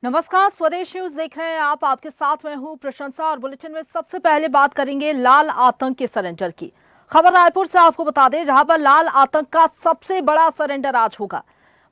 नमस्कार, स्वदेश न्यूज देख रहे हैं आप। आपके साथ मैं हूं प्रशंसा और बुलेटिन में सबसे पहले बात करेंगे लाल आतंक के सरेंडर की। खबर रायपुर से आपको बता दें, जहां पर लाल आतंक का सबसे बड़ा सरेंडर आज होगा।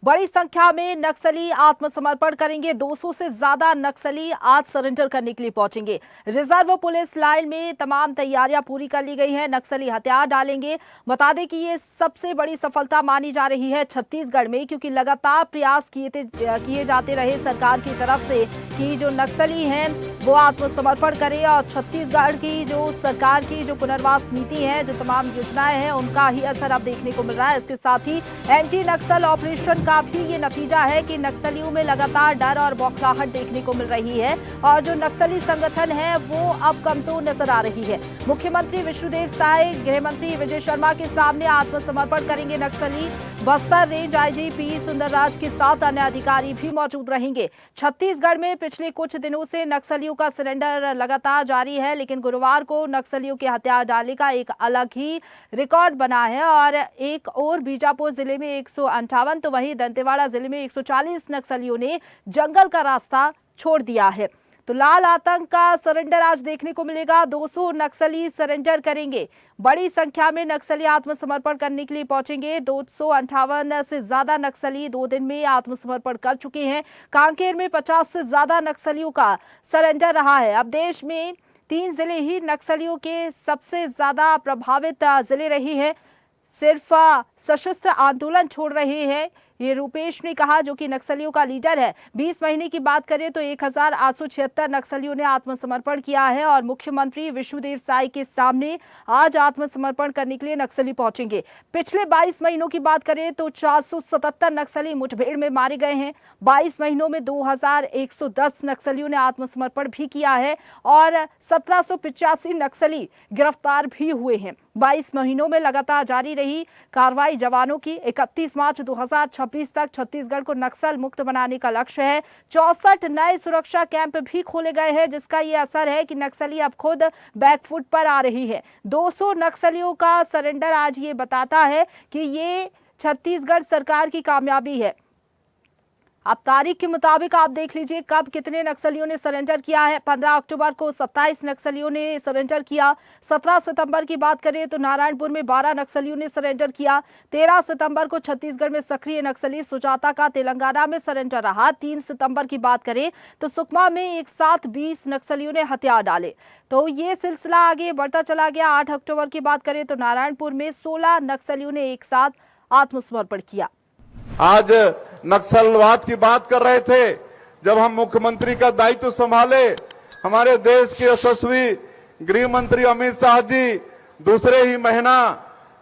बड़ी संख्या में नक्सली आत्मसमर्पण करेंगे। 200 से ज्यादा नक्सली आज सरेंडर करने के लिए पहुंचेंगे। रिजर्व पुलिस लाइन में तमाम तैयारियां पूरी कर ली गई हैं। नक्सली हथियार डालेंगे। बता दें कि ये सबसे बड़ी सफलता मानी जा रही है छत्तीसगढ़ में, क्योंकि लगातार प्रयास किए जाते रहे सरकार की तरफ से कि जो नक्सली हैं वो आत्मसमर्पण करें, और छत्तीसगढ़ की जो सरकार की जो पुनर्वास नीति है, जो तमाम योजनाएं हैं, उनका ही असर अब देखने को मिल रहा है। इसके साथ ही एंटी नक्सल ऑपरेशन का भी ये नतीजा है कि नक्सलियों में लगातार डर और बौखलाहट देखने को मिल रही है, और जो नक्सली संगठन है वो अब कमजोर नजर आ रही है। मुख्यमंत्री विष्णुदेव साय, गृह मंत्री विजय शर्मा के सामने आत्मसमर्पण करेंगे नक्सली। बस्तर रेंज आईजी सुंदरराज के साथ अन्य अधिकारी भी मौजूद रहेंगे। छत्तीसगढ़ में पिछले कुछ दिनों से नक्सलियों का सरेंडर लगातार जारी है, लेकिन गुरुवार को नक्सलियों के हथियार डालने का एक अलग ही रिकॉर्ड बना है। और एक और बीजापुर जिले में 158 तो वहीं दंतेवाड़ा जिले में 140 नक्सलियों ने जंगल का रास्ता छोड़ दिया है। तो लाल आतंक का सरेंडर आज देखने को मिलेगा। 200 नक्सली सरेंडर करेंगे। बड़ी संख्या में नक्सली आत्मसमर्पण करने के लिए पहुंचेंगे। 258 से ज्यादा नक्सली 2 दिन में आत्मसमर्पण कर चुके हैं। कांकेर में 50 से ज्यादा नक्सलियों का सरेंडर रहा है। अब देश में 3 जिले ही नक्सलियों के सबसे ज्यादा प्रभावित जिले रहे हैं। सिर्फ सशस्त्र आंदोलन छोड़ रहे हैं, ये रूपेश ने कहा, जो कि नक्सलियों का लीडर है। 20 महीने की बात करें तो 1876 नक्सलियों ने आत्मसमर्पण किया है, और मुख्यमंत्री विष्णुदेव साय के सामने आज आत्मसमर्पण करने के लिए नक्सली पहुंचेंगे। पिछले 22 महीनों की बात करें तो 477 नक्सली मुठभेड़ में मारे गए हैं। 22 महीनों में 2110 नक्सलियों ने आत्मसमर्पण भी किया है, और 1785 नक्सली गिरफ्तार भी हुए हैं। 22 महीनों में लगातार जारी रही कार्रवाई जवानों की। 31 मार्च 2026 तक छत्तीसगढ़ को नक्सल मुक्त बनाने का लक्ष्य है। 64 नए सुरक्षा कैंप भी खोले गए हैं, जिसका ये असर है कि नक्सली अब खुद बैकफुट पर आ रही है। 200 नक्सलियों का सरेंडर आज ये बताता है कि ये छत्तीसगढ़ सरकार की कामयाबी है। अब तारीख के मुताबिक आप देख लीजिए कब कितने नक्सलियों ने सरेंडर किया है। 15 अक्टूबर को 27 नक्सलियों ने सरेंडर किया। 17 सितंबर की बात करें तो नारायणपुर में 12 नक्सलियों ने सरेंडर किया। 13 सितंबर को छत्तीसगढ़ में सक्रिय नक्सली सुजाता का तेलंगाना में सरेंडर रहा। 3 सितंबर की बात करें तो सुकमा में एक साथ 20 नक्सलियों ने हथियार डाले। तो ये सिलसिला आगे बढ़ता चला गया। 8 अक्टूबर की बात करें तो नारायणपुर में 16 नक्सलियों ने एक साथ आत्मसमर्पण किया। आज नक्सलवाद की बात कर रहे थे। जब हम मुख्यमंत्री का दायित्व संभाले, हमारे देश के यशस्वी गृह मंत्री अमित शाह जी दूसरे ही महीना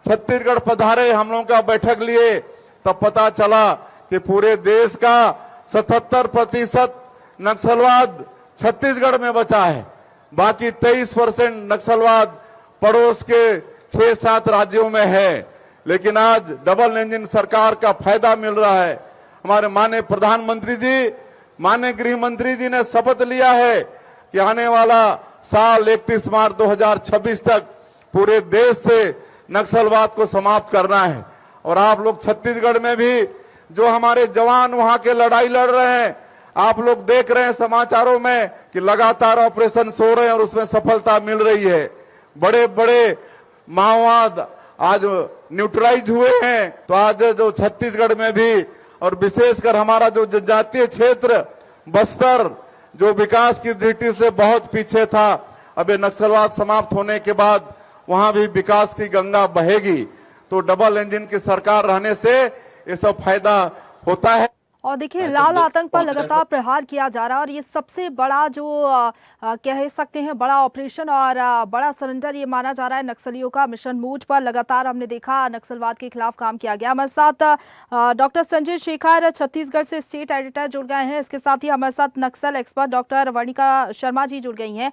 छत्तीसगढ़ पधारे, हम लोगों का बैठक लिए। तब पता चला कि पूरे देश का 77% नक्सलवाद छत्तीसगढ़ में बचा है। बाकी 23% नक्सलवाद पड़ोस के 6-7 राज्यों में है। लेकिन आज डबल इंजन सरकार का फायदा मिल रहा है। हमारे माननीय प्रधानमंत्री जी, माननीय गृह मंत्री जी ने शपथ लिया है कि आने वाला साल 31 मार्च 2026 तक पूरे देश से नक्सलवाद को समाप्त करना है। और आप लोग छत्तीसगढ़ में भी जो हमारे जवान वहां के लड़ाई लड़ रहे हैं, आप लोग देख रहे हैं समाचारों में कि लगातार ऑपरेशन हो रहे हैं और उसमें सफलता मिल रही है। बड़े बड़े माओवाद आज न्यूट्रलाइज हुए हैं। तो आज जो छत्तीसगढ़ में भी और विशेषकर हमारा जो जनजातीय क्षेत्र बस्तर, जो विकास की दृष्टि से बहुत पीछे था, अब ये नक्सलवाद समाप्त होने के बाद वहां भी विकास की गंगा बहेगी। तो डबल इंजन की सरकार रहने से ये सब फायदा होता है। और देखिए, लाल आतंक पर लगातार प्रहार किया जा रहा है, और ये सबसे बड़ा जो कह सकते हैं बड़ा ऑपरेशन और बड़ा सरेंडर ये माना जा रहा है नक्सलियों का। मिशन मूड पर लगातार हमने देखा नक्सलवाद के खिलाफ काम किया गया। हमारे साथ डॉक्टर संजय शेखर छत्तीसगढ़ से स्टेट एडिटर जुड़ गए हैं। इसके साथ ही हमारे साथ नक्सल एक्सपर्ट डॉक्टर वर्णिका शर्मा जी जुड़ गई हैं।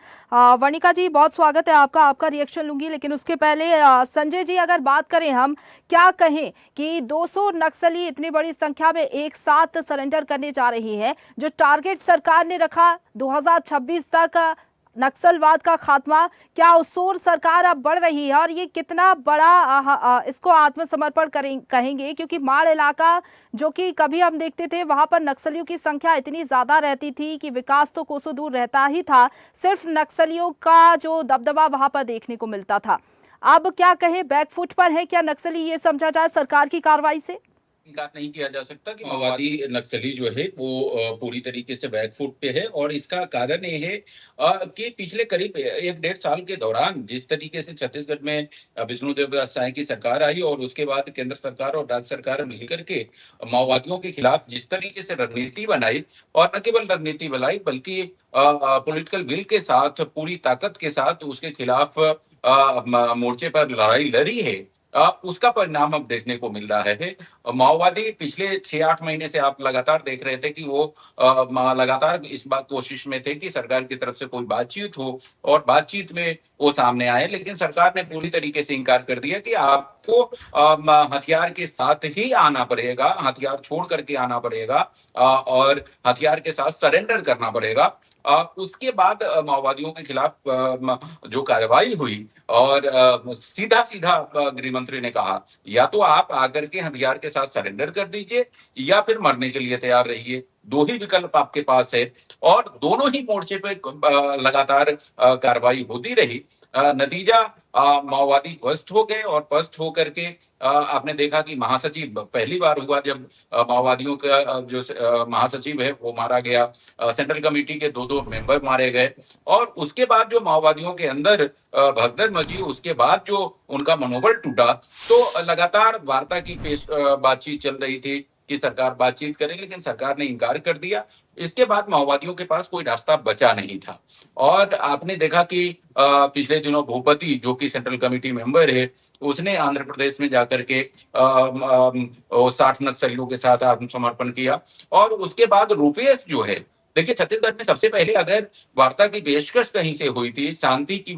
वर्णिका जी, बहुत स्वागत है आपका रिएक्शन लूंगी, लेकिन उसके पहले संजय जी, अगर बात करें हम, क्या कहें कि 200 नक्सली इतनी बड़ी संख्या में एक साथ सरेंडर करने जा रही है। जो टारगेट सरकार ने रखा 2026 तक नक्सलवाद का खात्मा, क्या उस ओर सरकार अब बढ़ रही है और ये कितना बड़ा इसको आत्मसमर्पण कहेंगे? क्योंकि माड़ इलाका जो कि कभी हम देखते थे वहां पर नक्सलियों की संख्या इतनी ज्यादा रहती थी कि विकास तो कोसों दूर रहता ही था, सिर्फ नक्सलियों का जो दबदबा वहां पर देखने को मिलता था। अब क्या कहें, बैकफुट पर है क्या नक्सली, ये समझा जाए सरकार की कार्रवाई से? इनकार नहीं किया जा सकता कि माओवादी नक्सली जो है वो पूरी तरीके से बैकफुट पे है। और इसका कारण ये है कि पिछले करीब 1-1.5 साल के दौरान जिस तरीके से छत्तीसगढ़ में विष्णुदेव साय की सरकार आई और उसके बाद केंद्र सरकार और राज्य सरकार मिलकर के माओवादियों के खिलाफ जिस तरीके से रणनीति बनाई, और न केवल रणनीति बनाई बल्कि पॉलिटिकल विल के साथ, पूरी ताकत के साथ उसके खिलाफ मोर्चे पर लड़ाई लड़ी है, उसका परिणाम अब देखने को मिल रहा है। माओवादी पिछले 6-8 महीने से आप लगातार देख रहे थे कि वो लगातार इस बात कोशिश में थे कि सरकार की तरफ से कोई बातचीत हो और बातचीत में वो सामने आए, लेकिन सरकार ने पूरी तरीके से इनकार कर दिया कि आपको हथियार के साथ ही आना पड़ेगा, हथियार छोड़ करके आना पड़ेगा और हथियार के साथ सरेंडर करना पड़ेगा। उसके बाद माओवादियों के खिलाफ जो कार्रवाई हुई और सीधा सीधा गृह मंत्री ने कहा या तो आप आकर के हथियार के साथ सरेंडर कर दीजिए या फिर मरने के लिए तैयार रहिए, दो ही विकल्प आपके पास है। और दोनों ही मोर्चे पे लगातार कार्रवाई होती रही। नतीजा माओवादी पस्त हो गए और पस्त होकर के आपने देखा कि महासचिव पहली बार हुआ जब माओवादियों का जो महासचिव है वो मारा गया, सेंट्रल कमेटी के 2-2 मेंबर मारे गए और उसके बाद जो माओवादियों के अंदर भगदड़ मची, उसके बाद जो उनका मनोबल टूटा, तो लगातार वार्ता की बातचीत चल रही थी कि सरकार बातचीत करे, लेकिन सरकार ने इनकार कर दिया। इसके बाद माओवादियों के पास कोई रास्ता बचा नहीं था। और आपने देखा कि पिछले दिनों भूपति जो कि सेंट्रल कमेटी मेंबर है, उसने आंध्र प्रदेश में जाकर के 60 नक्सलियों के साथ आत्मसमर्पण किया। और उसके बाद रुपेश जो है, देखिए छत्तीसगढ़ में सबसे पहले अगर वार्ता की पेशकश कहीं से हुई थी, शांति की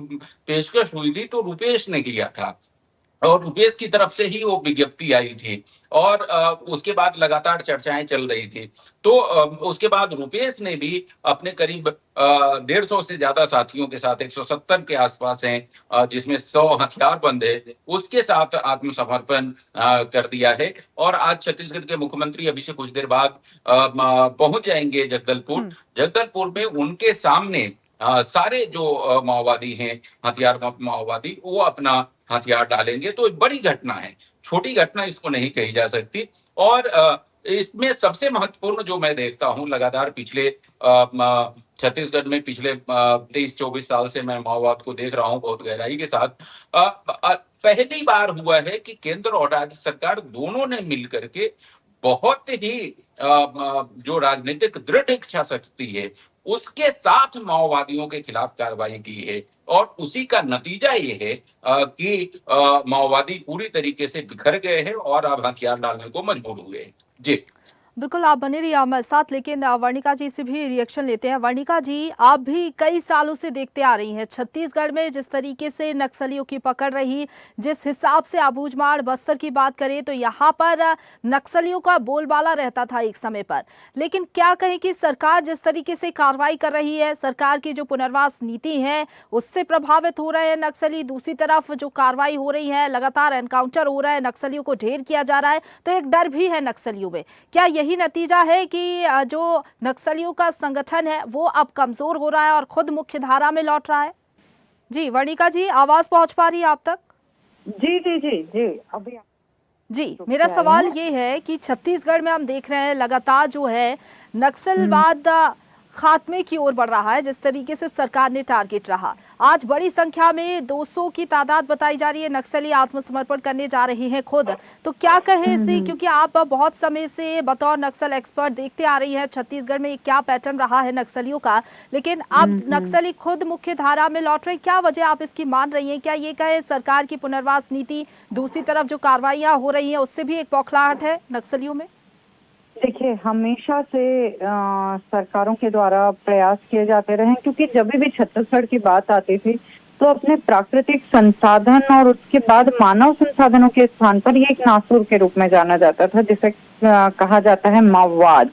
पेशकश हुई थी, तो रुपेश ने किया था और रुपेश की तरफ से ही वो विज्ञप्ति आई थी और उसके बाद लगातार चर्चाएं चल रही थी। तो उसके बाद रुपेश ने भी अपने करीब 150 से ज्यादा साथियों के साथ, 170 के आसपास हैं, जिसमें 100 हथियारबंद है, उसके साथ आत्मसमर्पण कर दिया है। और आज छत्तीसगढ़ के मुख्यमंत्री अभी से कुछ देर बाद पहुंच जाएंगे जगदलपुर। जगदलपुर में उनके सामने सारे जो माओवादी हैं, हथियार माओवादी, वो अपना हथियार डालेंगे। तो एक बड़ी घटना है, छोटी घटना इसको नहीं कही जा सकती। और इसमें सबसे महत्वपूर्ण जो मैं देखता हूं, लगातार पिछले छत्तीसगढ़ में पिछले 23-24 साल से मैं माओवाद को देख रहा हूं बहुत गहराई के साथ। पहली बार हुआ है कि केंद्र और राज्य सरकार दोनों ने मिलकर के बहुत ही जो राजनीतिक दृढ़ इच्छा शक्ति है उसके साथ माओवादियों के खिलाफ कार्रवाई की है। और उसी का नतीजा ये है कि माओवादी पूरी तरीके से बिखर गए हैं और अब हथियार डालने को मजबूर हुए हैं। जी बिल्कुल, आप बने रहिए हमारे साथ, लेकिन वर्णिका जी से भी रिएक्शन लेते हैं। वर्णिका जी, आप भी कई सालों से देखते आ रही हैं छत्तीसगढ़ में जिस तरीके से नक्सलियों की पकड़ रही, जिस हिसाब से अबूझमाड़ बस्तर की बात करें तो यहाँ पर नक्सलियों का बोलबाला रहता था एक समय पर। लेकिन क्या कहें कि सरकार जिस तरीके से कार्रवाई कर रही है, सरकार की जो पुनर्वास नीति है उससे प्रभावित हो रहे हैं नक्सली, दूसरी तरफ जो कार्रवाई हो रही है, लगातार एनकाउंटर हो रहा है, नक्सलियों को ढेर किया जा रहा है, तो एक डर भी है नक्सलियों में। क्या यही नतीजा है कि जो नक्सलियों का संगठन है वो अब कमजोर हो रहा है और खुद मुख्य धारा में लौट रहा है? जी वर्णिका जी, आवाज पहुंच पा रही है आप तक? जी जी जी जी अभी जी, मेरा सवाल ये है कि छत्तीसगढ़ में हम देख रहे हैं लगातार जो है नक्सलवाद खात्मे की ओर बढ़ रहा है, जिस तरीके से सरकार ने टारगेट रहा। आज बड़ी संख्या में 200 की तादाद बताई जा रही है, नक्सली आत्मसमर्पण करने जा रहे हैं खुद। तो क्या कहें इसे, क्योंकि आप बहुत समय से बतौर नक्सल एक्सपर्ट देखते आ रही है छत्तीसगढ़ में क्या पैटर्न रहा है नक्सलियों का, लेकिन अब नक्सली खुद मुख्य धारा में लौट रहे, क्या वजह आप इसकी मान रही हैं? क्या ये कहे सरकार की पुनर्वास नीति, दूसरी तरफ जो कार्रवाइयां हो रही हैं उससे भी एक बौखलाहट है नक्सलियों में? देखिए, हमेशा से सरकारों के द्वारा प्रयास किए जाते रहे, क्योंकि जब भी छत्तीसगढ़ की बात आती थी तो अपने प्राकृतिक संसाधन और उसके बाद मानव संसाधनों के स्थान पर ये एक नासूर के रूप में जाना जाता था, जिसे कहा जाता है माओवाद।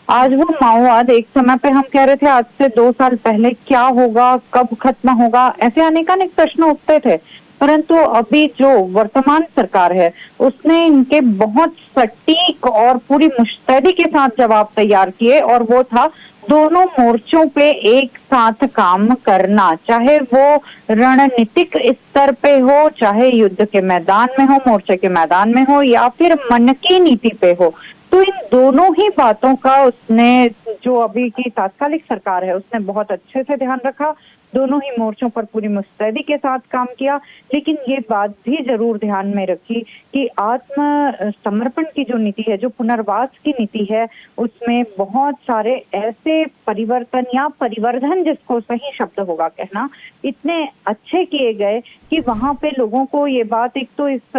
आज वो माओवाद, एक समय पे हम कह रहे थे आज से 2 साल पहले क्या होगा, कब खत्म होगा, ऐसे अनेकानेक प्रश्न उठते थे। परंतु अभी जो वर्तमान सरकार है उसने इनके बहुत सटीक और पूरी मुस्तैदी के साथ जवाब तैयार किए, और वो था दोनों मोर्चों पे एक साथ काम करना, चाहे वो रणनीतिक स्तर पे हो, चाहे युद्ध के मैदान में हो, मोर्चे के मैदान में हो, या फिर मन की नीति पे हो। तो इन दोनों ही बातों का उसने, जो अभी की तात्कालिक सरकार है, उसने बहुत अच्छे से ध्यान रखा, दोनों ही मोर्चों पर पूरी मुस्तैदी के साथ काम किया। लेकिन ये बात भी जरूर ध्यान में रखी कि आत्म समर्पण की जो नीति है, जो पुनर्वास की नीति है, उसमें बहुत सारे ऐसे परिवर्तन या परिवर्धन, जिसको सही शब्द होगा कहना, इतने अच्छे किए गए कि वहां पे लोगों को ये बात, एक तो इस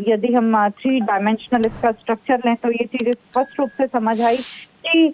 यदि हम 3 डायमेंशनल इसका स्ट्रक्चर लें तो ये चीज स्पष्ट रूप से समझ आई कि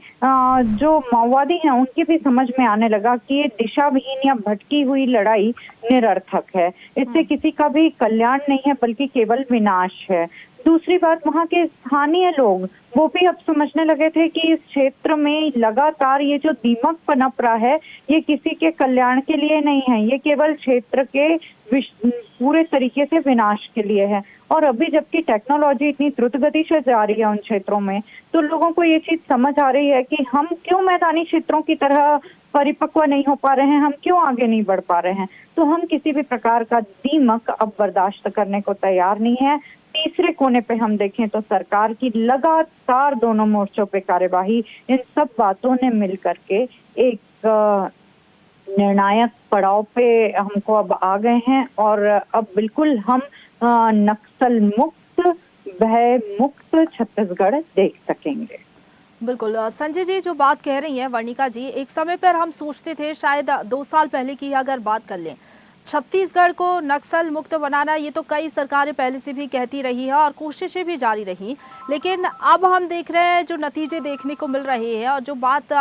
जो माओवादी हैं उनकी भी समझ में आने लगा कि ये दिशाविहीन या भटकी हुई लड़ाई निरर्थक है, इससे किसी का भी कल्याण नहीं है बल्कि केवल विनाश है। दूसरी बात, वहाँ के स्थानीय लोग वो भी अब समझने लगे थे कि इस क्षेत्र में लगातार ये जो दीमक पनप रहा है, ये किसी के कल्याण के लिए नहीं है, ये केवल क्षेत्र के पूरे तरीके से विनाश के लिए है। और अभी जबकि टेक्नोलॉजी इतनी द्रुत गति से जा रही है उन क्षेत्रों में, तो लोगों को ये चीज समझ आ रही है कि हम क्यों मैदानी क्षेत्रों की तरह परिपक्व नहीं हो पा रहे हैं, हम क्यों आगे नहीं बढ़ पा रहे हैं। तो हम किसी भी प्रकार का दीमक अब बर्दाश्त करने को तैयार नहीं है। तीसरे कोने पे हम देखें तो सरकार की लगातार दोनों मोर्चों पे कार्यवाही, इन सब बातों ने मिलकर के एक निर्णायक पड़ाव पे हमको अब आ गए हैं, और अब बिल्कुल हम नक्सल मुक्त, भय मुक्त छत्तीसगढ़ देख सकेंगे। बिल्कुल संजय जी, जो बात कह रही हैं वर्णिका जी, एक समय पर हम सोचते थे, शायद 2 साल पहले की अगर बात कर लें, छत्तीसगढ़ को नक्सल मुक्त बनाना, ये तो कई सरकारें पहले से भी कहती रही है और कोशिशें भी जारी रही, लेकिन अब हम देख रहे हैं जो नतीजे देखने को मिल रहे हैं और जो बात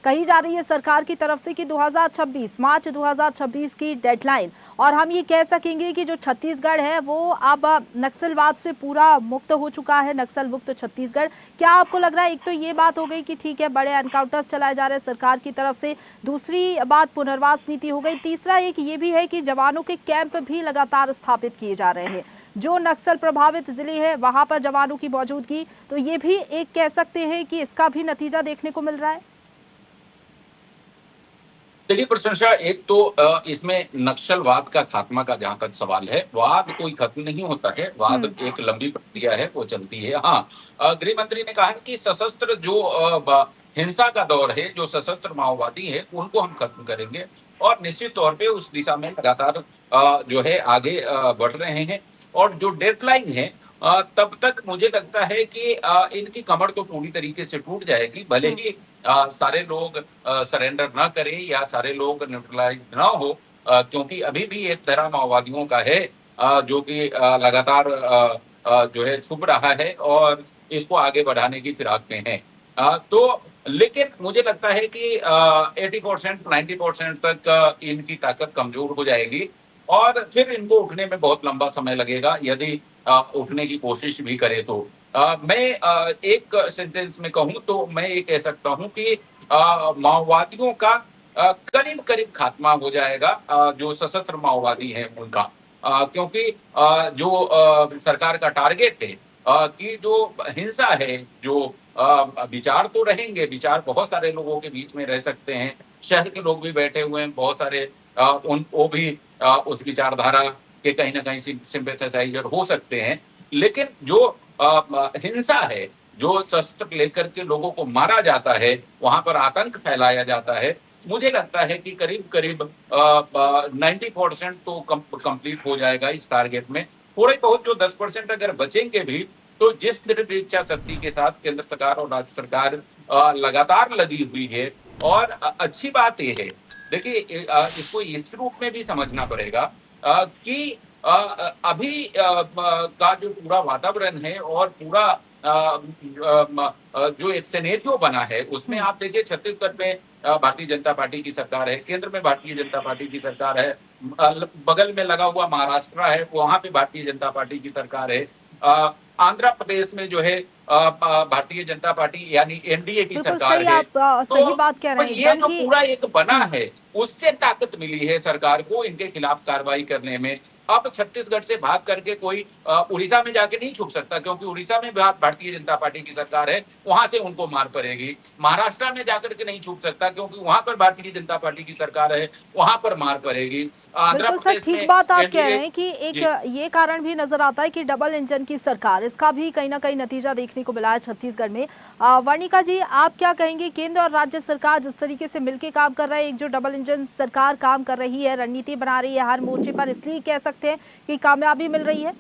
कही जा रही है सरकार की तरफ से कि 2026 मार्च 2026 की डेडलाइन, और हम ये कह सकेंगे कि जो छत्तीसगढ़ है वो अब नक्सलवाद से पूरा मुक्त हो चुका है, नक्सल मुक्त छत्तीसगढ़। क्या आपको लग रहा है, एक तो ये बात हो गई कि ठीक है बड़े एनकाउंटर्स चलाए जा रहे हैं सरकार की तरफ से, दूसरी बात पुनर्वास नीति हो गई, तीसरा एक ये भी है कि जवानों के कैंप भी लगातार स्थापित किए जा रहे हैं, जो नक्सल प्रभावित जिले हैं वहां पर जवानों की मौजूदगी, तो ये भी एक कह सकते हैं कि इसका भी नतीजा देखने को मिल रहा है। देखिए प्रशंसा, एक तो इसमें नक्सलवाद का खात्मा का जहां तक सवाल है, वाद कोई खत्म नहीं होता है, वाद एक लंबी प्रक्रिया है, वो चलती है। हाँ, गृह मंत्री ने कहा है कि सशस्त्र जो हिंसा का दौर है, जो सशस्त्र माओवादी है, उनको हम खत्म करेंगे, और निश्चित तौर पे उस दिशा में लगातार जो है आगे बढ़ रहे हैं। और जो डेडलाइन है, तब तक मुझे लगता है कि इनकी कमर तो पूरी तरीके से टूट जाएगी, भले ही सारे लोग सरेंडर ना करें या सारे लोग न्यूट्रलाइज ना हो, क्योंकि अभी भी एक तरह माओवादियों का है जो कि लगातार जो है छुप रहा है और इसको आगे बढ़ाने की फिराक में है। तो लेकिन मुझे लगता है कि 80% 90% तक इनकी ताकत कमजोर हो जाएगी और फिर इनको उठने में बहुत लंबा समय लगेगा, यदि उठने की कोशिश भी करे तो। मैं एक सेंटेंस में कहूं तो मैं ये कह सकता हूं कि माओवादियों का करीब करीब खात्मा हो जाएगा, जो सशस्त्र माओवादी हैं उनका, क्योंकि जो सरकार का टारगेट है कि जो हिंसा है, जो विचार तो रहेंगे, विचार बहुत सारे लोगों के बीच में रह सकते हैं, शहर के लोग भी बैठे हुए हैं, बहुत सारे वो भी उस विचारधारा के कहीं ना कहीं सिंपैथाइजर हो सकते हैं, लेकिन जो हिंसा है, जो शस्त्र लेकर के लोगों को मारा जाता है, वहां पर आतंक फैलाया जाता है, मुझे लगता है कि करीब करीब 90% तो कंप्लीट हो जाएगा इस टारगेट में। थोड़े बहुत जो 10% अगर बचेंगे भी, तो जिस दृढ़ इच्छा शक्ति के साथ केंद्र सरकार और राज्य सरकार लगातार लगी हुई है, और अच्छी बात यह है, देखिए इसको इस रूप में भी समझना पड़ेगा कि अभी का जो पूरा वातावरण है और पूरा जो एक सिनेरियो बना है, उसमें आप देखिए छत्तीसगढ़ में भारतीय जनता पार्टी की सरकार है, केंद्र में भारतीय जनता पार्टी की सरकार है, बगल में लगा हुआ महाराष्ट्र है, वहां पे भारतीय जनता पार्टी की सरकार है, आंध्र प्रदेश में जो है भारतीय जनता पार्टी यानी एनडीए की बिल्कुल सरकार सही, है। आप सही बात कह रहे हैं ये एकदम जो कि पूरा एक बना है, उससे ताकत मिली है सरकार को इनके खिलाफ कार्रवाई करने में। अब छत्तीसगढ़ से भाग करके कोई उड़ीसा में जाके नहीं छुप सकता, क्योंकि उड़ीसा में भारतीय जनता पार्टी की सरकार है, वहां से उनको मार पड़ेगी। महाराष्ट्र में जाकर के नहीं छुप सकता, क्योंकि वहां पर भारतीय जनता पार्टी की सरकार है, वहां पर मार पड़ेगी। आंध्र बिल्कुल सर, प्रदेश ठीक में बात आप कह एनडीए रहे हैं कि एक जी। ये कारण भी नजर आता है कि डबल इंजन की सरकार, इसका भी कहीं ना कहीं नतीजा देखने को मिला है छत्तीसगढ़ में। वर्णिका जी, आप क्या कहेंगे, केंद्र और राज्य सरकार जिस तरीके से मिलकर काम कर रहा है, एक जो डबल इंजन सरकार काम कर रही है, रणनीति बना रही है हर मोर्चे पर, इसलिए कह सकते हैं कि कामयाबी मिल रही है?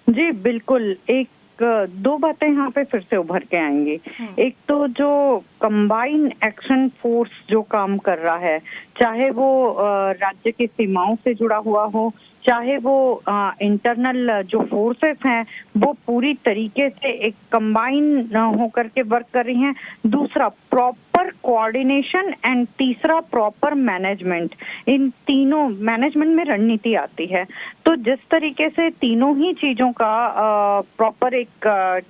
जी बिल्कुल। एक दो बातें यहाँ पे फिर से उभर के आएंगी। एक तो जो कंबाइन एक्शन फोर्स जो काम कर रहा है, चाहे वो राज्य की सीमाओं से जुड़ा हुआ हो, चाहे वो इंटरनल जो फोर्सेस हैं वो पूरी तरीके से एक कंबाइन होकर के वर्क कर रही हैं। दूसरा प्रॉपर कोऑर्डिनेशन एंड तीसरा प्रॉपर मैनेजमेंट। इन तीनों मैनेजमेंट में रणनीति आती है। तो जिस तरीके से तीनों ही चीजों का प्रॉपर एक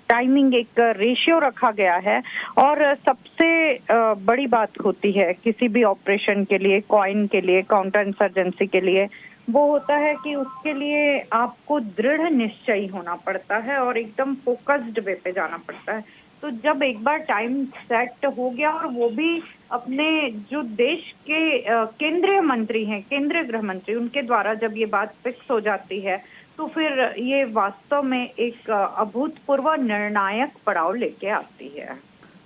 टाइमिंग, एक रेशियो रखा गया है, और सबसे बड़ी बात होती है किसी भी ऑपरेशन के लिए, कॉइन के लिए, काउंटर इंसर्जेंसी के लिए, वो होता है कि उसके लिए आपको दृढ़ निश्चयी होना पड़ता है और एकदम फोकस्ड वे पे जाना पड़ता है। तो जब एक बार टाइम सेट हो गया, और वो भी अपने जो देश के केंद्रीय मंत्री हैं, केंद्रीय गृह मंत्री, उनके द्वारा जब ये बात फिक्स हो जाती है, तो फिर ये वास्तव में एक अभूतपूर्व निर्णायक पड़ाव लेके आती है।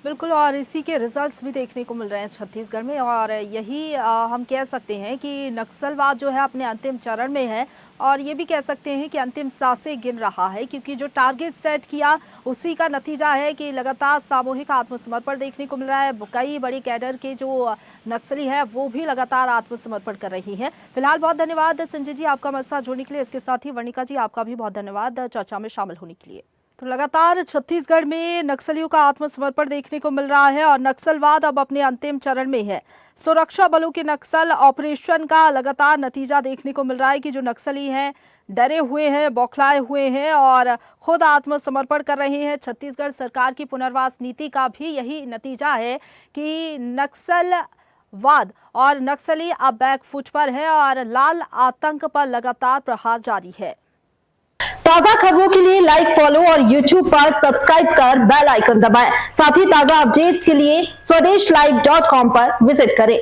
बिल्कुल, और इसी के रिजल्ट्स भी देखने को मिल रहे हैं छत्तीसगढ़ में, और यही हम कह सकते हैं कि नक्सलवाद जो है अपने अंतिम चरण में है, और ये भी कह सकते हैं कि अंतिम सांसें गिन रहा है, क्योंकि जो टारगेट सेट किया उसी का नतीजा है कि लगातार सामूहिक आत्मसमर्पण देखने को मिल रहा है। कई बड़ी कैडर के जो नक्सली हैं वो भी लगातार आत्मसमर्पण कर रही हैं। फिलहाल बहुत धन्यवाद संजय जी आपका हमारे साथ जुड़ने के लिए। इसके साथ ही वर्णिका जी आपका भी बहुत धन्यवाद चर्चा में शामिल होने के लिए। तो लगातार छत्तीसगढ़ में नक्सलियों का आत्मसमर्पण देखने को मिल रहा है और नक्सलवाद अब अपने अंतिम चरण में है। सुरक्षा बलों के नक्सल ऑपरेशन का लगातार नतीजा देखने को मिल रहा है कि जो नक्सली हैं डरे हुए हैं, बौखलाए हुए हैं और खुद आत्मसमर्पण कर रहे हैं। छत्तीसगढ़ सरकार की पुनर्वास नीति का भी यही नतीजा है कि नक्सलवाद और नक्सली अब बैकफुट पर है और लाल आतंक पर लगातार प्रहार जारी है। ताजा खबरों के लिए लाइक, फॉलो और YouTube पर सब्सक्राइब कर बेल आइकन दबाएं। साथ ही ताजा अपडेट्स के लिए स्वदेशलाइव.com पर विजिट करें।